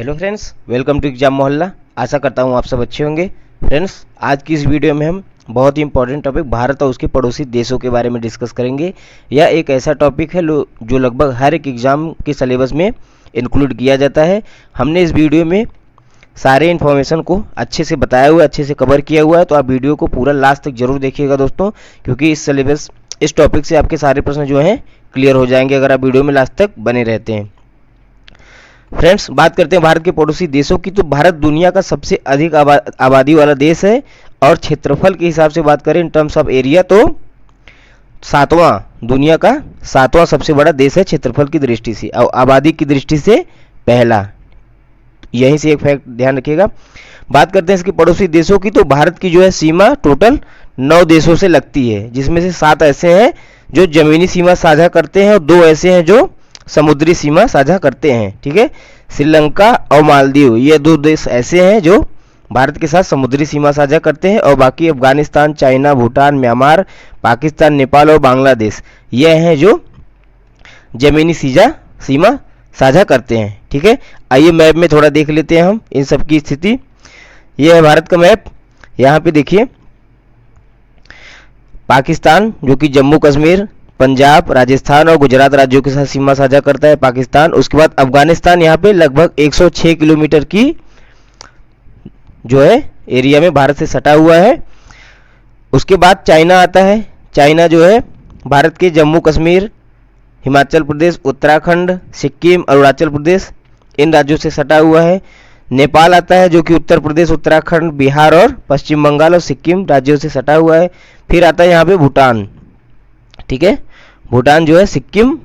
Hello friends, welcome to exam Mohalla. आशा करता हूँ आप सब अच्छे होंगे। फ्रेंड्स, आज की इस वीडियो में हम बहुत ही इंपॉर्टेंट टॉपिक भारत और उसके पड़ोसी देशों के बारे में डिस्कस करेंगे। यह एक ऐसा टॉपिक है जो लगभग हर एक एग्ज़ाम के सिलेबस में इंक्लूड किया जाता है। हमने इस वीडियो में सारे इन्फॉर्मेशन को अच्छे से बताया हुआ है, अच्छे से कवर किया हुआ है, तो आप वीडियो को पूरा लास्ट तक जरूर देखिएगा दोस्तों, क्योंकि इस टॉपिक से आपके सारे प्रश्न जो हैं क्लियर हो जाएंगे अगर आप वीडियो में लास्ट तक बने रहते हैं। फ्रेंड्स, बात करते हैं भारत के पड़ोसी देशों की। तो भारत दुनिया का सबसे अधिक आबादी वाला देश है और क्षेत्रफल के हिसाब से बात करें इन टर्म्स ऑफ एरिया तो दुनिया का सातवां सबसे बड़ा देश है क्षेत्रफल की दृष्टि से, और आबादी की दृष्टि से पहला। यहीं से एक फैक्ट ध्यान रखिएगा। बात करते हैं इसके पड़ोसी देशों की। तो भारत की जो है सीमा टोटल 9 देशों से लगती है, जिसमें से 7 ऐसे हैं जो जमीनी सीमा साझा करते हैं और 2 ऐसे हैं जो समुद्री सीमा साझा करते हैं। ठीक है, श्रीलंका और मालदीव, ये 2 देश ऐसे हैं जो भारत के साथ समुद्री सीमा साझा करते हैं, और बाकी अफगानिस्तान, चाइना, भूटान, म्यांमार, पाकिस्तान, नेपाल और बांग्लादेश ये हैं जो जमीनी सीमा साझा करते हैं। ठीक है, आइए मैप में थोड़ा देख लेते हैं हम इन सब की स्थिति। यह है भारत का मैप। यहाँ पे देखिए पाकिस्तान जो कि जम्मू कश्मीर, पंजाब, राजस्थान और गुजरात राज्यों के साथ सीमा साझा करता है पाकिस्तान। उसके बाद अफगानिस्तान यहाँ पे लगभग 106 किलोमीटर की जो है एरिया में भारत से सटा हुआ है। उसके बाद चाइना आता है। चाइना जो है भारत के जम्मू कश्मीर, हिमाचल प्रदेश, उत्तराखंड, सिक्किम, अरुणाचल प्रदेश इन राज्यों से सटा हुआ है। नेपाल आता है जो कि उत्तर प्रदेश, उत्तराखंड, बिहार और पश्चिम बंगाल और सिक्किम राज्यों से सटा हुआ है। फिर आता है यहाँ पे भूटान। ठीक है, भूटान जो है सिक्किम,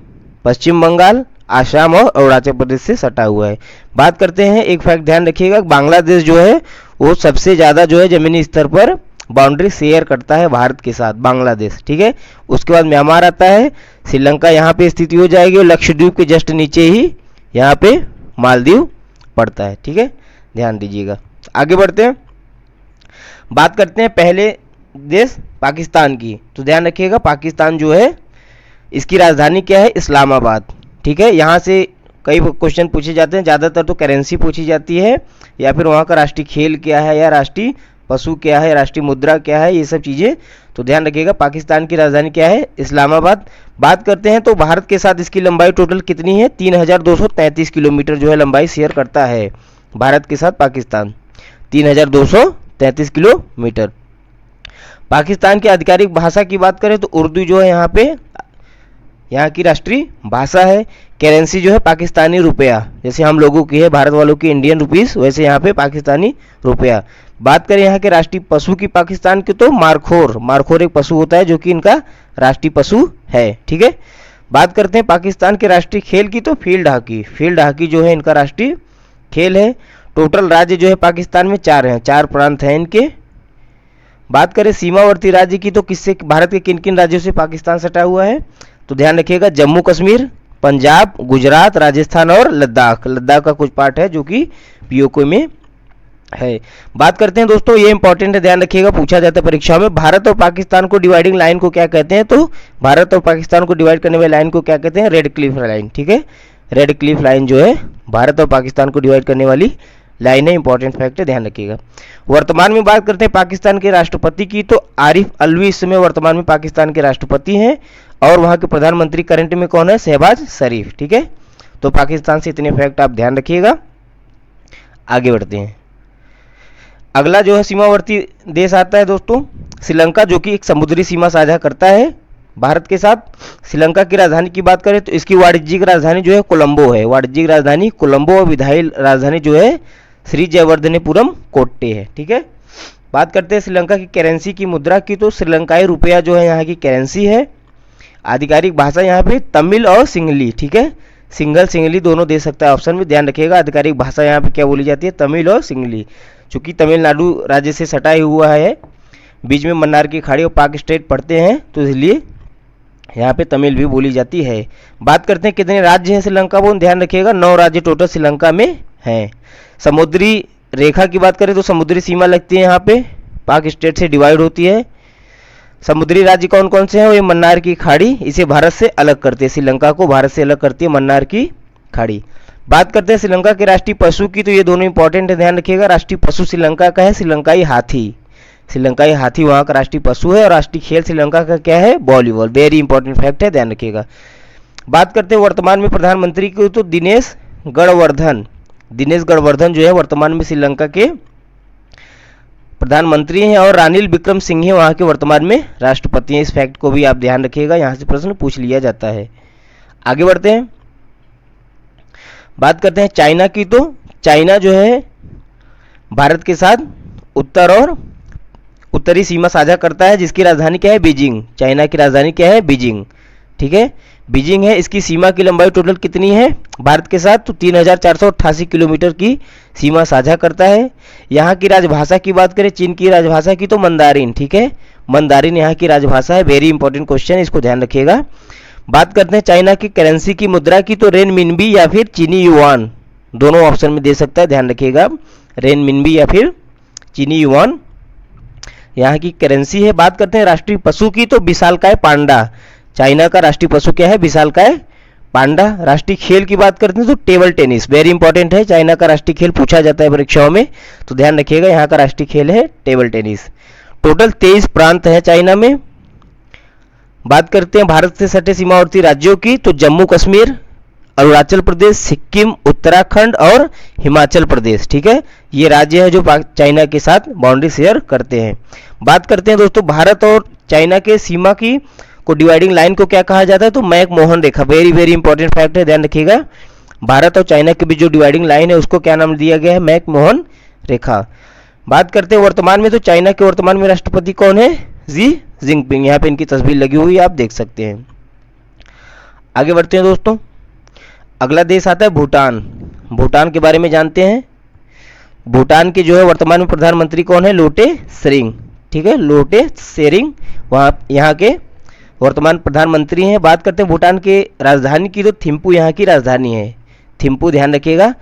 पश्चिम बंगाल, आसाम और अरुणाचल प्रदेश से सटा हुआ है। बात करते हैं, एक फैक्ट ध्यान रखिएगा, बांग्लादेश जो है वो सबसे ज़्यादा जो है जमीनी स्तर पर बाउंड्री शेयर करता है भारत के साथ, बांग्लादेश। ठीक है, उसके बाद म्यांमार आता है, श्रीलंका यहाँ पे स्थिति हो जाएगी और लक्षद्वीप के जस्ट नीचे ही यहाँ पे मालदीव पड़ता है। ठीक है, ध्यान दीजिएगा। आगे बढ़ते हैं, बात करते हैं पहले देश पाकिस्तान की। तो ध्यान रखिएगा, पाकिस्तान जो है इसकी राजधानी क्या है? इस्लामाबाद। ठीक है, यहाँ से कई क्वेश्चन पूछे जाते हैं, ज़्यादातर तो करेंसी पूछी जाती है या फिर वहाँ का राष्ट्रीय खेल क्या है या राष्ट्रीय पशु क्या है, राष्ट्रीय मुद्रा क्या है, ये सब चीज़ें तो ध्यान रखिएगा। पाकिस्तान की राजधानी क्या है? इस्लामाबाद। बात करते हैं तो भारत के साथ इसकी लंबाई टोटल कितनी है? 3233 किलोमीटर जो है लंबाई शेयर करता है भारत के साथ पाकिस्तान, 3233 किलोमीटर। पाकिस्तान की आधिकारिक भाषा की बात करें तो उर्दू जो है यहाँ की राष्ट्रीय भाषा है। करेंसी जो है पाकिस्तानी रुपया, जैसे हम लोगों की है भारत वालों की इंडियन रुपीस, वैसे यहाँ पे पाकिस्तानी रुपया। बात करें यहाँ के राष्ट्रीय पशु की पाकिस्तान के तो मारखोर एक पशु होता है जो कि इनका राष्ट्रीय पशु है। ठीक है, बात करते हैं पाकिस्तान के राष्ट्रीय खेल की तो फील्ड हॉकी जो है इनका राष्ट्रीय खेल है। टोटल राज्य जो है पाकिस्तान में 4 हैं, 4 प्रांत हैं इनके। बात करें सीमावर्ती राज्य की तो किससे, भारत के किन किन राज्यों से पाकिस्तान सटा हुआ है? तो ध्यान रखिएगा, जम्मू कश्मीर, पंजाब, गुजरात, राजस्थान और लद्दाख का कुछ पार्ट है जो कि पीओके में है। बात करते हैं दोस्तों, ये इंपॉर्टेंट है, ध्यान रखिएगा, पूछा जाता है परीक्षा में, भारत और पाकिस्तान को डिवाइडिंग लाइन को क्या कहते हैं? तो भारत और पाकिस्तान को डिवाइड करने वाली लाइन को क्या कहते हैं? Red Cliff line. ठीक है, रेड क्लिफ लाइन जो है भारत और पाकिस्तान को डिवाइड करने वाली लाइन है, इंपॉर्टेंट फैक्ट है, ध्यान रखिएगा। वर्तमान में बात करते हैं पाकिस्तान के राष्ट्रपति की, तो आरिफ अलवी इस समय वर्तमान में पाकिस्तान के राष्ट्रपति हैं, और वहां के प्रधानमंत्री करंट में कौन है? शहबाज शरीफ। ठीक है, तो पाकिस्तान से इतने फैक्ट आप ध्यान रखिएगा। आगे बढ़ते हैं, अगला जो है सीमावर्ती देश आता है दोस्तों श्रीलंका, जो कि एक समुद्री सीमा साझा करता है भारत के साथ। श्रीलंका की राजधानी की बात करें तो इसकी वाणिज्यिक राजधानी जो है कोलंबो है, वाणिज्यिक राजधानी कोलंबो, और विधायी राजधानी जो है श्री जयवर्धनेपुरम कोट्टे है। ठीक है, बात करते हैं श्रीलंका की करेंसी की मुद्रा की, तो श्रीलंकाई रुपया जो है यहाँ की करेंसी है। आधिकारिक भाषा यहाँ पे तमिल और सिंगली। ठीक है, सिंगली दोनों दे सकता है ऑप्शन में, ध्यान रखिएगा। आधिकारिक भाषा यहाँ पे क्या बोली जाती है? तमिल और सिंगली। चूंकि तमिलनाडु राज्य से सटा हुआ है, बीच में मन्नार की खाड़ी और पाक स्टेट पड़ते हैं, तो इसलिए यहाँ पे तमिल भी बोली जाती है। बात करते हैं कितने राज्य हैं श्रीलंका वो, ध्यान रखिएगा 9 राज्य टोटल श्रीलंका में हैं। समुद्री रेखा की बात करें तो समुद्री सीमा लगती है यहाँ पे, पाक स्टेट से डिवाइड होती है। समुद्री राज्य कौन कौन से हैं? ये मन्नार की खाड़ी इसे भारत से अलग करती है, श्रीलंका को भारत से अलग करती है मन्नार की खाड़ी। बात करते हैं श्रीलंका के राष्ट्रीय पशु की, तो ये दोनों इंपॉर्टेंट है, ध्यान रखिएगा। राष्ट्रीय पशु श्रीलंका का है श्रीलंकाई हाथी। श्रीलंकाई हाथी वहाँ का राष्ट्रीय पशु है। और राष्ट्रीय खेल श्रीलंका का क्या है? वॉलीबॉल। वेरी इंपॉर्टेंट फैक्ट है, ध्यान रखिएगा। बात करते हैं वर्तमान में प्रधानमंत्री की, तो दिनेश गणवर्धन। दिनेश गणवर्धन जो है वर्तमान में श्रीलंका के प्रधानमंत्री हैं। और रानिल विक्रमसिंघे वहाँ के वर्तमान में राष्ट्रपति हैं। इस फैक्ट को भी आप ध्यान रखिएगा, यहाँ से प्रश्न पूछ लिया जाता है। आगे बढ़ते हैं, बात करते हैं चाइना की। तो चाइना जो है भारत के साथ उत्तर और उत्तरी सीमा साझा करता है, जिसकी राजधानी क्या है? बीजिंग। चाइना की राजधानी क्या है? बीजिंग, ठीक है, बीजिंग है। इसकी सीमा की लंबाई टोटल कितनी है भारत के साथ? तो 3488 किलोमीटर की सीमा साझा करता है। यहाँ की राजभाषा की बात करें, चीन की राजभाषा की, तो मंदारिन, ठीक है, मंदारिन यहाँ की राजभाषा है। वेरी इंपॉर्टेंट क्वेश्चन, इसको ध्यान रखिएगा। बात करते हैं चाइना की करेंसी की, मुद्रा की, तो रेनमिनबी या फिर चीनी युआन, दोनों ऑप्शन में दे सकता है, ध्यान रखिएगा। रेनमिनबी या फिर चीनी युआन यहाँ की करेंसी है। बात करते हैं राष्ट्रीय पशु की, तो विशालकाय पांडा। चाइना का राष्ट्रीय पशु क्या है? विशालकाय पांडा। राष्ट्रीय खेल की बात करते हैं तो टेबल टेनिस। वेरी इंपॉर्टेंट है, चाइना का राष्ट्रीय खेल पूछा जाता है परीक्षाओं में, तो ध्यान रखिएगा, यहाँ का राष्ट्रीय खेल है टेबल टेनिस। टोटल 23 प्रांत है चाइना में। बात करते हैं भारत से सटे सीमावर्ती राज्यों की, तो जम्मू कश्मीर, अरुणाचल प्रदेश, सिक्किम, उत्तराखंड और हिमाचल प्रदेश, ठीक है, ये राज्य है जो चाइना के साथ बाउंड्री शेयर करते हैं। बात करते हैं दोस्तों भारत और चाइना के सीमा की को डिवाइडिंग लाइन को क्या कहा जाता है? तो मैकमोहन रेखा। वेरी वेरी इंपॉर्टेंट फैक्ट है, ध्यान रखिएगा। भारत और चाइना के बीच जो डिवाइडिंग लाइन है उसको क्या नाम दिया गया है? मैकमोहन रेखा। बात करते हैं वर्तमान में, तो चाइना के वर्तमान में राष्ट्रपति कौन है? Xi Jinping. यहाँ पे इनकी तस्वीर लगी हुई है, आप देख सकते हैं। आगे बढ़ते हैं दोस्तों, अगला देश आता है भूटान। भूटान के बारे में जानते हैं। भूटान के जो है वर्तमान में प्रधानमंत्री कौन है? लोटे त्शेरिंग, ठीक है, लोटे त्शेरिंग वहाँ यहाँ के वर्तमान प्रधानमंत्री हैं। बात करते हैं भूटान के राजधानी की, तो थिम्पू यहाँ की राजधानी है, थिम्पू, ध्यान रखिएगा।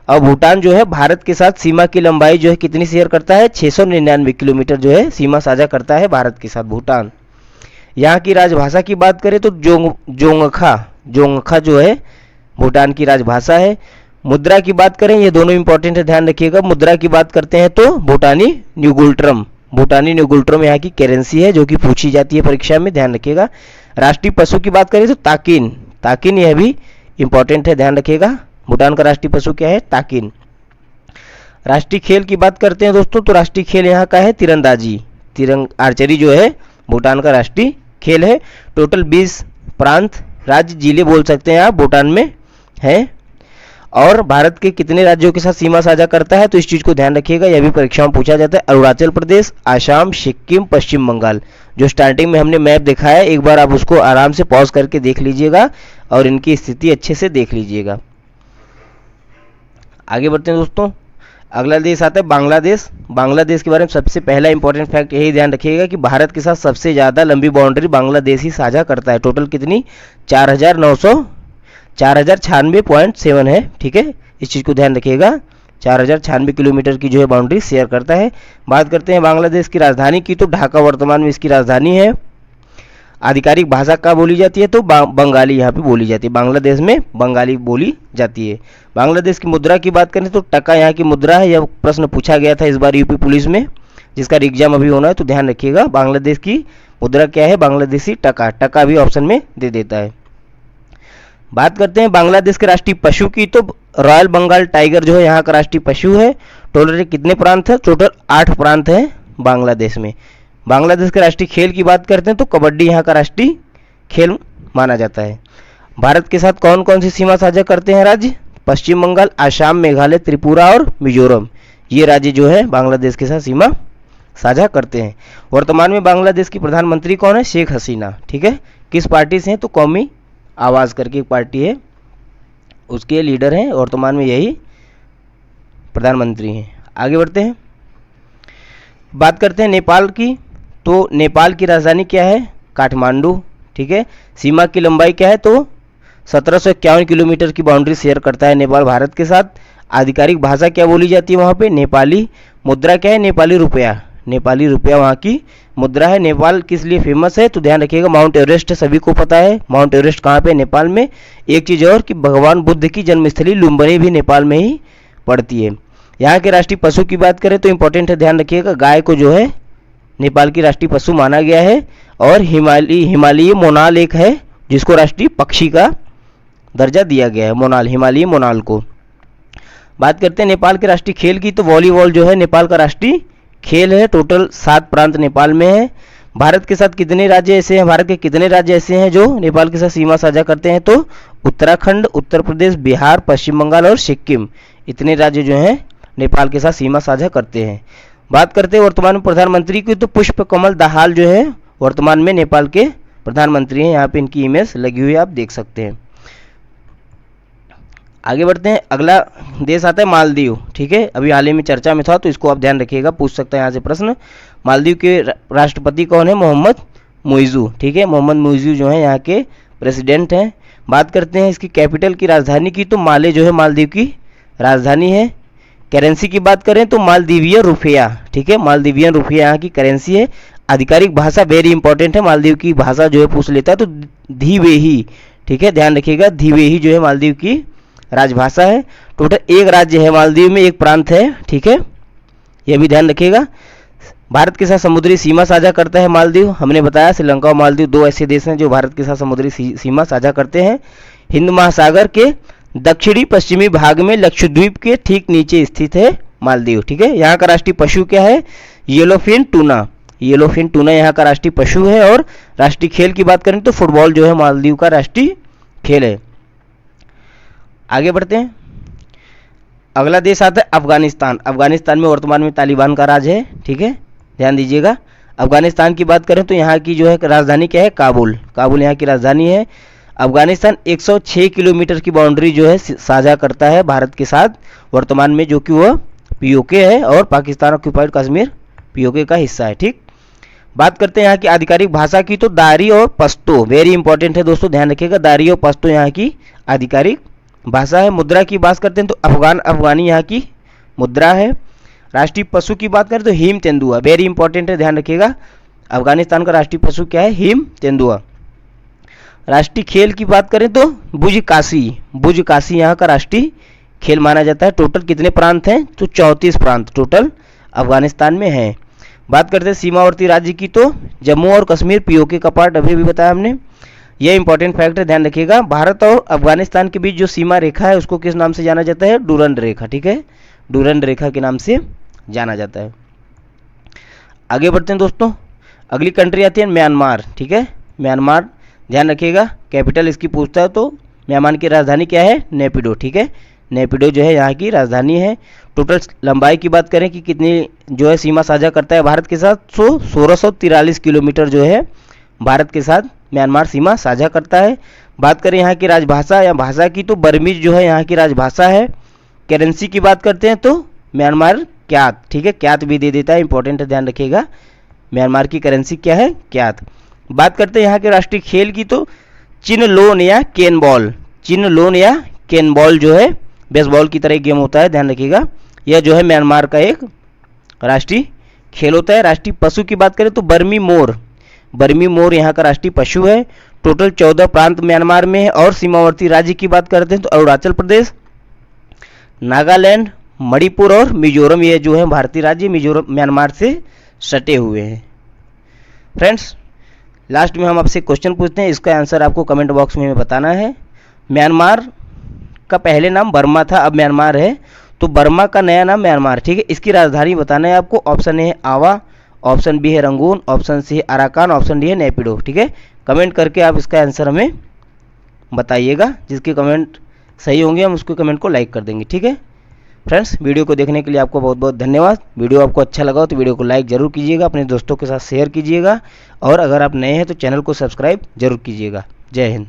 और भूटान जो है भारत के साथ सीमा की लंबाई जो है कितनी शेयर करता है? 699 किलोमीटर जो है सीमा साझा करता है भारत के साथ भूटान। यहाँ की राजभाषा की बात करें तो जोंगखा जो है भूटान की राजभाषा है। मुद्रा की बात करें, ये दोनों इंपॉर्टेंट है, ध्यान रखिएगा। मुद्रा की बात करते हैं तो भूटानी न्यूगुल्ट्रम, भूटानी न्यूगुल्ट्रम यहाँ की करेंसी है जो कि पूछी जाती है परीक्षा में, ध्यान रखिएगा। राष्ट्रीय पशु की बात करें तो ताकिन, ताकिन यह भी इंपॉर्टेंट है, ध्यान रखिएगा। भूटान का राष्ट्रीय पशु क्या है? ताकिन। राष्ट्रीय खेल की बात करते हैं दोस्तों, तो राष्ट्रीय खेल यहाँ का है तीरंदाजी, आर्चरी जो है भूटान का राष्ट्रीय खेल है। टोटल 20 प्रांत, राज्य, जिले बोल सकते हैं आप, भूटान में है। और भारत के कितने राज्यों के साथ सीमा साझा करता है? तो इस चीज़ को ध्यान रखिएगा, यह भी परीक्षा में पूछा जाता है। अरुणाचल प्रदेश, आसाम, सिक्किम, पश्चिम बंगाल। जो स्टार्टिंग में हमने मैप देखा है, एक बार आप उसको आराम से पॉज करके देख लीजिएगा और इनकी स्थिति अच्छे से देख लीजिएगा। आगे बढ़ते हैं दोस्तों, अगला देश आता है बांग्लादेश। बांग्लादेश के बारे में सबसे पहला इंपॉर्टेंट फैक्ट यही ध्यान रखिएगा कि भारत के साथ सबसे ज़्यादा लंबी बाउंड्री बांग्लादेश ही साझा करता है। टोटल कितनी? 4096.7 है, ठीक है, इस चीज़ को ध्यान रखिएगा। 4096 किलोमीटर की जो है बाउंड्री शेयर करता है। बात करते हैं बांग्लादेश की राजधानी की, तो ढाका वर्तमान में इसकी राजधानी है। आधिकारिक भाषा क्या बोली जाती है? तो बंगाली यहाँ पे बोली जाती है, बांग्लादेश में बंगाली बोली जाती है। बांग्लादेश की मुद्रा की बात करें तो टका यहाँ की मुद्रा है। यह प्रश्न पूछा गया था इस बार यूपी पुलिस में, जिसका एग्जाम अभी होना है, तो ध्यान रखिएगा। बांग्लादेश की मुद्रा क्या है? बांग्लादेशी टका, टका भी ऑप्शन में दे देता है। बात करते हैं बांग्लादेश के राष्ट्रीय पशु की, तो रॉयल बंगाल टाइगर जो है यहाँ का राष्ट्रीय पशु है। टोटल कितने प्रांत है? टोटल 8 प्रांत हैं बांग्लादेश में। बांग्लादेश के राष्ट्रीय खेल की बात करते हैं तो कबड्डी यहाँ का राष्ट्रीय खेल माना जाता है। भारत के साथ कौन कौन सी सीमा साझा करते हैं राज्य? पश्चिम बंगाल, आसाम, मेघालय, त्रिपुरा और मिजोरम, ये राज्य जो है बांग्लादेश के साथ सीमा साझा करते हैं। वर्तमान में बांग्लादेश की प्रधानमंत्री कौन है? शेख हसीना, ठीक है। किस पार्टी से हैं? तो कौमी आवाज़ करके एक पार्टी है, उसके लीडर हैं, वर्तमान में यही प्रधानमंत्री हैं। आगे बढ़ते हैं, बात करते हैं नेपाल की, तो नेपाल की राजधानी क्या है? काठमांडू, ठीक है। सीमा की लंबाई क्या है? तो 1751 किलोमीटर की बाउंड्री शेयर करता है नेपाल भारत के साथ। आधिकारिक भाषा क्या बोली जाती है वहाँ पे? नेपाली। मुद्रा क्या है? नेपाली रुपया, नेपाली रुपया वहाँ की मुद्रा है। नेपाल किस लिए फेमस है, तो ध्यान रखिएगा माउंट एवरेस्ट है, सभी को पता है माउंट एवरेस्ट कहाँ पे, नेपाल में। एक चीज़ और कि भगवान बुद्ध की जन्मस्थली लुम्बिनी भी नेपाल में ही पड़ती है। यहाँ के राष्ट्रीय पशु की बात करें तो इंपॉर्टेंट है, ध्यान रखिएगा गाय को जो है नेपाल की राष्ट्रीय पशु माना गया है। और हिमालयी मोनाल एक है जिसको राष्ट्रीय पक्षी का दर्जा दिया गया है, मोनाल, हिमालयी मोनाल को। बात करते हैं नेपाल के राष्ट्रीय खेल की, तो वॉलीबॉल जो है नेपाल का राष्ट्रीय खेल है। टोटल 7 प्रांत नेपाल में है। भारत के साथ कितने राज्य ऐसे हैं, भारत के कितने राज्य ऐसे हैं जो नेपाल के साथ सीमा साझा करते हैं, तो उत्तराखंड, उत्तर प्रदेश, बिहार, पश्चिम बंगाल और सिक्किम, इतने राज्य जो हैं नेपाल के साथ सीमा साझा करते हैं। बात करते हैं वर्तमान में प्रधानमंत्री की, तो पुष्प कमल दाहाल जो है वर्तमान में नेपाल के प्रधानमंत्री हैं। यहाँ पे इनकी इमेज लगी हुई है, आप देख सकते हैं। आगे बढ़ते हैं, अगला देश आता है मालदीव। ठीक है, अभी हाल ही में चर्चा में था तो इसको आप ध्यान रखिएगा, पूछ सकता है यहाँ से प्रश्न। मालदीव के राष्ट्रपति कौन है, मोहम्मद मुइज़ू। ठीक है, मोहम्मद मुइज़ू जो है यहाँ के प्रेसिडेंट हैं। बात करते हैं इसकी कैपिटल की, राजधानी की, तो माले जो है मालदीव की राजधानी है। करेंसी की बात करें तो मालदीवियन रुपया। ठीक है, मालदीवियन रुपया यहाँ की करेंसी है। आधिकारिक भाषा वेरी इंपॉर्टेंट है, मालदीव की भाषा जो है पूछ लेता है तो धीवेही। ठीक है, ध्यान रखिएगा धीवेही जो है मालदीव की राजभाषा है। टोटल 1 राज्य है मालदीव में, 1 प्रांत है। ठीक है, यह भी ध्यान रखिएगा। भारत के साथ समुद्री सीमा साझा करता है मालदीव, हमने बताया श्रीलंका और मालदीव 2 ऐसे देश हैं जो भारत के साथ समुद्री सीमा साझा करते हैं। हिंद महासागर के दक्षिणी पश्चिमी भाग में लक्षद्वीप के ठीक नीचे स्थित है मालदीव। ठीक है, यहाँ का राष्ट्रीय पशु क्या है, येलोफिन टूना। येलोफिन टूना यहाँ का राष्ट्रीय पशु है। और राष्ट्रीय खेल की बात करें तो फुटबॉल जो है मालदीव का राष्ट्रीय खेल है। आगे बढ़ते हैं, अगला देश आता है अफगानिस्तान। अफगानिस्तान में वर्तमान में तालिबान का राज है। ठीक है, ध्यान दीजिएगा। अफगानिस्तान की बात करें तो यहाँ की जो है राजधानी क्या है, काबुल। काबुल यहाँ की राजधानी है। अफगानिस्तान 106 किलोमीटर की बाउंड्री जो है साझा करता है भारत के साथ वर्तमान में, जो कि वह पीओके है और पाकिस्तान ऑक्यूपाइड कश्मीर पीओके का हिस्सा है। ठीक, बात करते हैं यहाँ की आधिकारिक भाषा की, तो दारी और पश्तो वेरी इंपॉर्टेंट है दोस्तों, ध्यान रखिएगा दारी और पश्तो यहाँ की आधिकारिक भाषा है। मुद्रा की बात करते हैं तो अफगानी यहाँ की मुद्रा है। राष्ट्रीय पशु की बात करें तो हिम तेंदुआ वेरी इंपॉर्टेंट है, ध्यान रखिएगा। अफगानिस्तान का राष्ट्रीय पशु क्या है, हिम तेंदुआ। राष्ट्रीय खेल की बात करें तो बुज काशी यहाँ का राष्ट्रीय खेल माना जाता है। टोटल कितने प्रांत हैं, तो 34 प्रांत टोटल अफगानिस्तान में हैं। बात करते हैं सीमावर्ती राज्य की, तो जम्मू और कश्मीर पीओके का पार्ट अभी भी बताया हमने। यह इंपॉर्टेंट फैक्ट है, ध्यान रखिएगा। भारत और अफगानिस्तान के बीच जो सीमा रेखा है उसको किस नाम से जाना जाता है, डूरंड रेखा। ठीक है, डूरंड रेखा के नाम से जाना जाता है। आगे बढ़ते हैं दोस्तों, अगली कंट्री आती है म्यांमार। ठीक है, म्यांमार ध्यान रखिएगा, कैपिटल इसकी पूछता है तो म्यांमार की राजधानी क्या है, नेपिडो। ठीक है, नेपिडो जो है यहाँ की राजधानी है। टोटल लंबाई की बात करें कि कितनी जो है सीमा साझा करता है भारत के साथ, 1643 किलोमीटर जो है भारत के साथ म्यांमार सीमा साझा करता है। बात करें यहाँ की राजभाषा या भाषा की, तो बर्मीज जो है यहाँ की राजभाषा है। करेंसी की बात करते हैं तो म्यांमार क्यात। ठीक है, क्यात भी दे देता है, इंपॉर्टेंट है, ध्यान रखिएगा। म्यांमार की करेंसी क्या है, क्यात। बात करते हैं यहाँ के राष्ट्रीय खेल की, तो चिनलोन या केनबॉल। चिनलोन या केनबॉल जो है बेसबॉल की तरह गेम होता है, ध्यान रखिएगा। यह जो है म्यांमार का एक राष्ट्रीय खेल होता है। राष्ट्रीय पशु की बात करें तो बर्मी मोर। बर्मी मोर यहाँ का राष्ट्रीय पशु है। टोटल 14 प्रांत म्यांमार में है। और सीमावर्ती राज्य की बात करते हैं तो अरुणाचल प्रदेश, नागालैंड, मणिपुर और मिजोरम, ये जो है भारतीय राज्य मिजोरम म्यांमार से सटे हुए हैं। फ्रेंड्स, लास्ट में हम आपसे क्वेश्चन पूछते हैं, इसका आंसर आपको कमेंट बॉक्स में बताना है। म्यांमार का पहले नाम बर्मा था, अब म्यांमार है, तो बर्मा का नया नाम म्यांमार। ठीक है, इसकी राजधानी बताना है आपको। ऑप्शन ए है आवा, ऑप्शन बी है रंगून, ऑप्शन सी है अराकान, ऑप्शन डी है नेपिडो। ठीक है, कमेंट करके आप इसका आंसर हमें बताइएगा। जिसके कमेंट सही होंगे हम उसको कमेंट को लाइक कर देंगे। ठीक है फ्रेंड्स, वीडियो को देखने के लिए आपको बहुत बहुत धन्यवाद। वीडियो आपको अच्छा लगा हो तो वीडियो को लाइक जरूर कीजिएगा, अपने दोस्तों के साथ शेयर कीजिएगा, और अगर आप नए हैं तो चैनल को सब्सक्राइब जरूर कीजिएगा। जय हिंद।